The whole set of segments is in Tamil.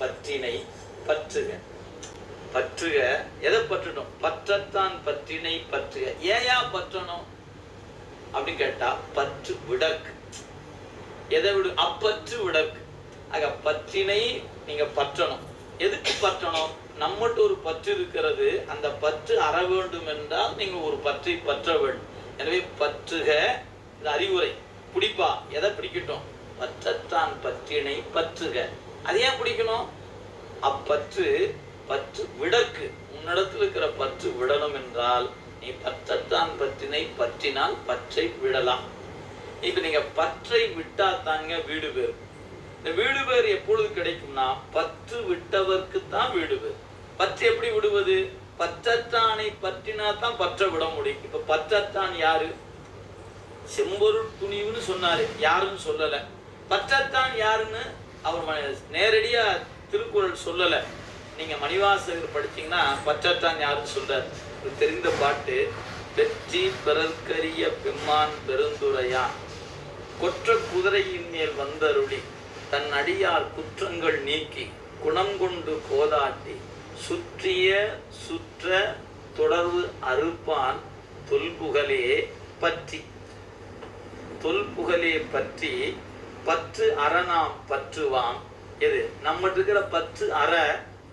பற்றினை பற்றுக. பற்றுக எதை பற்றணும்? பற்றத்தான் பற்றினை பற்றுக. ஏயா பற்றணும் அப்படின்னு கேட்டா பற்று விடக்கு. எதை விடு? அப்பற்று விடக்கு. ஆக பற்றினை நீங்க பற்றணும். எதுக்கு பற்றணும்? நம்மகிட்ட ஒரு பற்று இருக்கிறது, அந்த பற்று அற வேண்டும் என்றால் நீங்க ஒரு பற்றை பற்ற வேண்டும். எனவே பற்றுக இந்த அறிவுரை. பிடிப்பா, எதை பிடிக்கட்டும்? பற்றத்தான் பற்றினை பற்றுக. அது ஏன் பிடிக்கணும்? அப்பற்று பற்று விடற்கு. உன்னிடத்தில் இருக்கிற பற்று விடணும் என்றால் நீ பற்றத்தான் பற்றினை பற்றினால் பற்றை விடலாம். இப்ப நீங்க பற்றை விட்டா தாங்க வீடு பேர். இந்த வீடு பேர் எப்பொழுது கிடைக்கும்னா பற்று விட்டவர்க்கு தான் வீடு பேர். பற்று எப்படி விடுவது? பற்றத்தானை பற்றினா தான் பற்ற விட முடியும். இப்ப பற்றத்தான் யாரு? செம்பொருள் துணிவுன்னு சொன்னாரு, யாருன்னு சொல்லல. பற்றத்தான் யாருன்னு அவர் நேரடியா திருக்குறள் சொல்லல. நீங்க மணிவாசகர் படிச்சீங்கன்னா பற்றத்தான் யாருன்னு சொல்றாரு. தெரிந்த பாட்டு, வெற்றி பிறர்க்கரிய பெம்மான் பெருந்துரையான் கொற்ற குதிரையின் மேல் வந்தருளி தன் அடியார் குற்றங்கள் நீக்கி குணம் கொண்டு கோதாட்டி சுற்றிய சுற்ற தொடர்பு அறுப்பான் தொல்புகழே பற்றி. தொல்புகழே பற்றி பற்று அற நாம் பற்றுவாம். எது? நம்ம இருக்கிற பற்று அற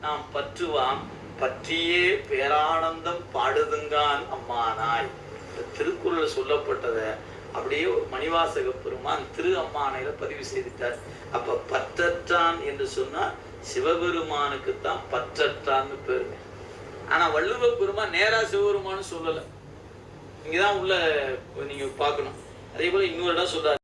நாம் பற்றுவாம். பற்றியே பேரானந்தம் பாடுதுங்கான் அம்மானாய். திருக்குறள் சொல்லப்பட்டதை அப்படியே மணிவாசக பெருமான் திரு அம்மானையில பதிவு செய்துட்டார். அப்ப பற்றற்றான் என்று சொன்னா சிவபெருமானுக்குத்தான் பற்றற்றான்னு பேரு. ஆனா வள்ளுவ பெருமான் நேரா சிவபெருமானு சொல்லல. இங்கதான் உள்ள நீங்க பார்க்கணும். அதே போல இன்னொரு இடம் சொல்றாரு.